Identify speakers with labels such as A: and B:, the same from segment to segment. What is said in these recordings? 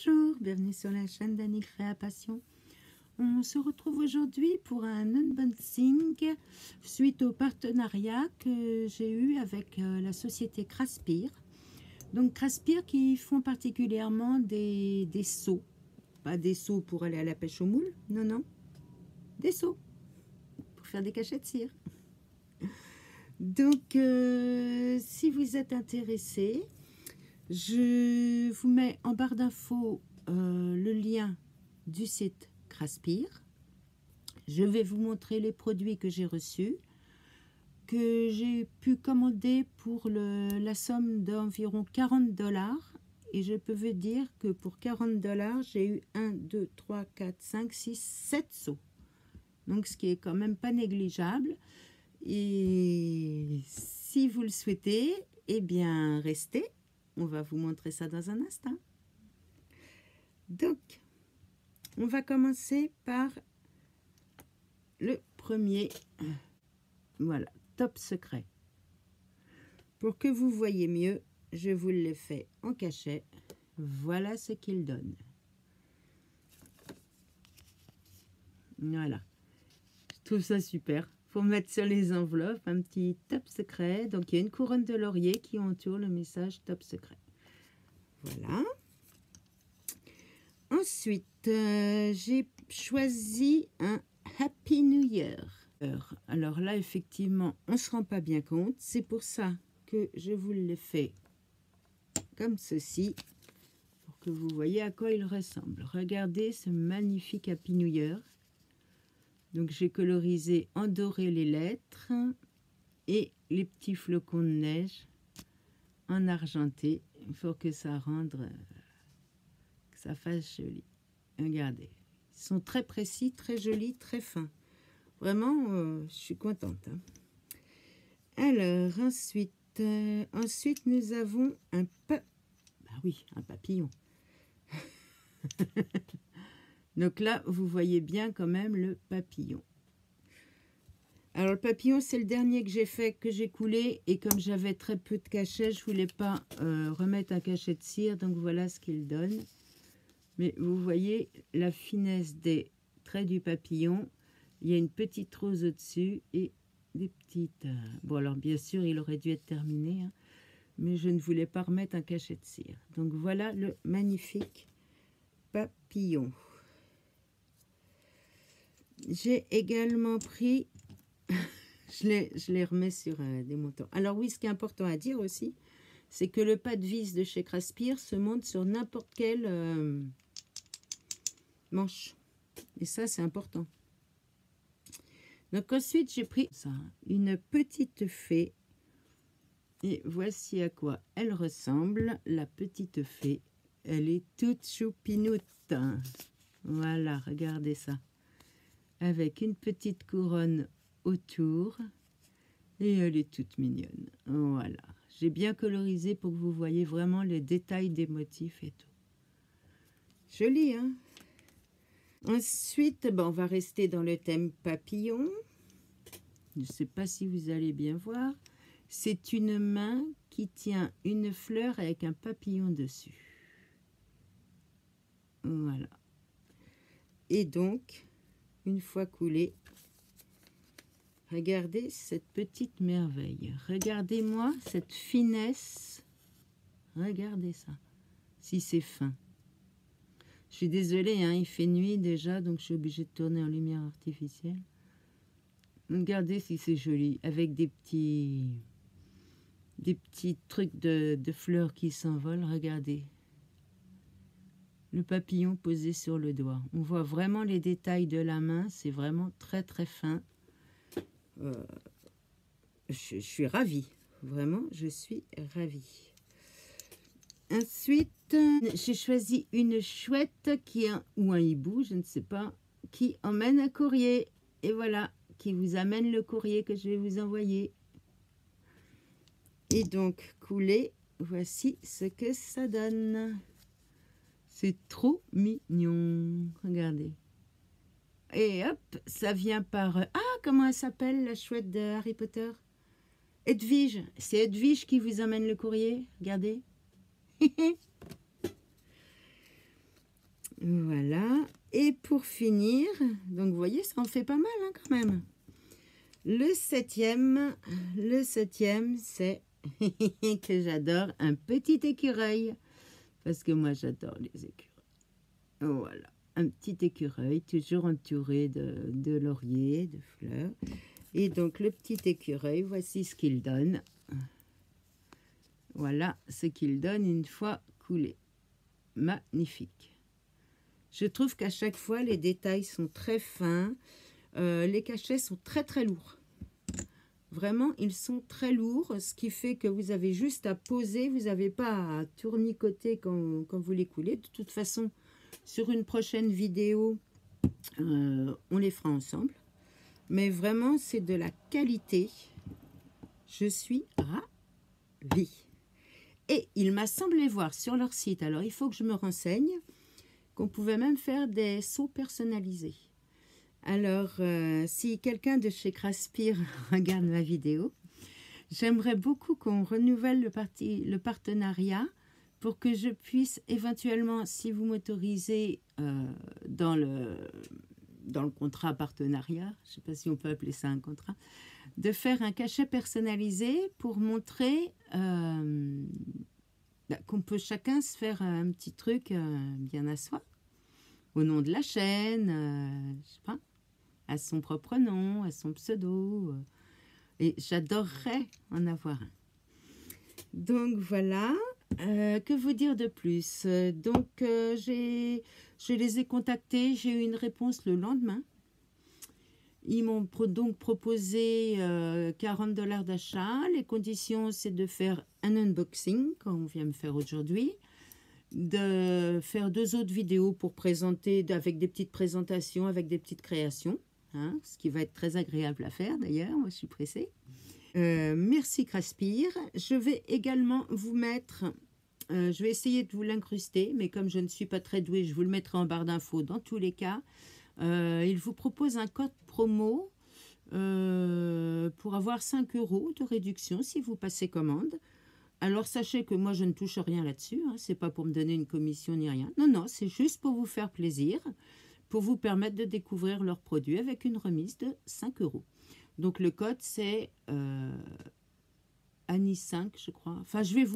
A: Bonjour, bienvenue sur la chaîne d'Annie Création. On se retrouve aujourd'hui pour un unboxing suite au partenariat que j'ai eu avec la société Craspir. Donc Craspir qui font particulièrement des seaux. Pas des seaux pour aller à la pêche au moule, non, non. Des seaux pour faire des cachets de cire. Donc si vous êtes intéressé, je vous mets en barre d'infos le lien du site Craspir. Je vais vous montrer les produits que j'ai reçus, que j'ai pu commander pour la somme d'environ 40 $. Et je peux vous dire que pour 40 $, j'ai eu 1, 2, 3, 4, 5, 6, 7 seaux. Donc ce qui est quand même pas négligeable. Et si vous le souhaitez, eh bien restez. On va vous montrer ça dans un instant. Donc, on va commencer par le premier. Voilà, Top Secret. Pour que vous voyez mieux, je vous le fais en cachet. Voilà ce qu'il donne. Voilà. Je trouve ça super. Pour mettre sur les enveloppes un petit Top Secret. Donc, il y a une couronne de laurier qui entoure le message Top Secret. Voilà. Ensuite, j'ai choisi un Happy New Year. Alors là, effectivement, on ne se rend pas bien compte. C'est pour ça que je vous le fais comme ceci, pour que vous voyez à quoi il ressemble. Regardez ce magnifique Happy New Year. Donc, j'ai colorisé en doré les lettres et les petits flocons de neige en argenté pour que ça rende... que ça fasse joli. Regardez, ils sont très précis, très jolis, très fins. Vraiment, je suis contente. Hein. Alors, ensuite, nous avons un papillon. Donc là, vous voyez bien quand même le papillon. Alors, le papillon, c'est le dernier que j'ai fait, que j'ai coulé. Et comme j'avais très peu de cachet, je ne voulais pas remettre un cachet de cire. Donc, voilà ce qu'il donne. Mais vous voyez la finesse des traits du papillon. Il y a une petite rose au-dessus et des petites... Bon, alors bien sûr, il aurait dû être terminé, hein, mais je ne voulais pas remettre un cachet de cire. Donc voilà le magnifique papillon. J'ai également pris... je les remets sur des montants. Alors oui, ce qui est important à dire aussi, c'est que le pas de vis de chez Craspir se monte sur n'importe quelle manche. Et ça, c'est important. Donc ensuite, j'ai pris ça, une petite fée. Et voici à quoi elle ressemble, la petite fée. Elle est toute choupinoute. Voilà, regardez ça. Avec une petite couronne autour. Et elle est toute mignonne. Voilà. J'ai bien colorisé pour que vous voyez vraiment les détails des motifs et tout. Joli, hein? Ensuite, on va rester dans le thème papillon. Je ne sais pas si vous allez bien voir. C'est une main qui tient une fleur avec un papillon dessus. Voilà. Et donc, une fois coulé, regardez cette petite merveille. Regardez-moi cette finesse. Regardez ça. Si c'est fin. Je suis désolée, hein, il fait nuit déjà, donc je suis obligée de tourner en lumière artificielle. Regardez si c'est joli, avec des petits trucs de fleurs qui s'envolent. Regardez. Le papillon posé sur le doigt. On voit vraiment les détails de la main. C'est vraiment très très fin. Je suis ravie. Vraiment, je suis ravie. Ensuite, j'ai choisi une chouette ou un hibou, je ne sais pas, qui emmène un courrier. Et voilà, qui vous amène le courrier que je vais vous envoyer. Et donc, coulé, voici ce que ça donne. C'est trop mignon. Regardez. Et hop, ça vient par... Ah, comment elle s'appelle, la chouette de Harry Potter? Edwige. C'est Edwige qui vous amène le courrier. Regardez. Voilà. Et pour finir, donc vous voyez, ça en fait pas mal hein, quand même. Le septième, c'est que j'adore un petit écureuil. Parce que moi, j'adore les écureuils. Voilà, un petit écureuil, toujours entouré de lauriers, de fleurs. Et donc, le petit écureuil, voici ce qu'il donne. Voilà ce qu'il donne une fois coulé. Magnifique. Je trouve qu'à chaque fois, les détails sont très fins. Les cachets sont très, très lourds. Vraiment, ils sont très lourds, ce qui fait que vous avez juste à poser. Vous n'avez pas à tournicoter quand vous les coulez. De toute façon, sur une prochaine vidéo, on les fera ensemble. Mais vraiment, c'est de la qualité. Je suis ravie. Et il m'a semblé voir sur leur site, alors il faut que je me renseigne, qu'on pouvait même faire des seaux personnalisés. Alors, si quelqu'un de chez Craspir regarde ma vidéo, j'aimerais beaucoup qu'on renouvelle le partenariat pour que je puisse éventuellement, si vous m'autorisez dans le contrat partenariat, je ne sais pas si on peut appeler ça un contrat, de faire un cachet personnalisé pour montrer qu'on peut chacun se faire un petit truc bien à soi, au nom de la chaîne, je sais pas, à son propre nom, à son pseudo. Et j'adorerais en avoir un. Donc voilà, que vous dire de plus? Donc je les ai contactés, j'ai eu une réponse le lendemain. Ils m'ont donc proposé 40 $ d'achat. Les conditions, c'est de faire un unboxing, comme on vient me faire aujourd'hui, de faire 2 autres vidéos pour présenter, avec des petites présentations, avec des petites créations, hein, ce qui va être très agréable à faire d'ailleurs, moi je suis pressée. Merci Craspir. Je vais également vous mettre, je vais essayer de vous l'incruster, mais comme je ne suis pas très douée, je vous le mettrai en barre d'infos dans tous les cas. Il vous propose un code promo pour avoir 5 € de réduction si vous passez commande. Alors sachez que moi je ne touche rien là-dessus, hein, c'est pas pour me donner une commission ni rien. Non, non, c'est juste pour vous faire plaisir, pour vous permettre de découvrir leurs produits avec une remise de 5 €. Donc le code c'est Annie5 je crois. Enfin je vais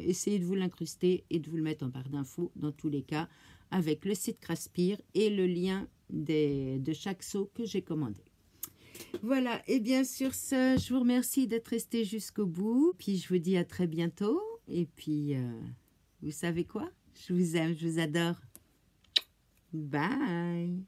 A: essayer de vous l'incruster et de vous le mettre en barre d'infos dans tous les cas avec le site Craspir et le lien de chaque seau que j'ai commandé. Voilà, et bien sur ce, je vous remercie d'être resté jusqu'au bout. Puis je vous dis à très bientôt. Et puis, vous savez quoi? Je vous aime, je vous adore. Bye!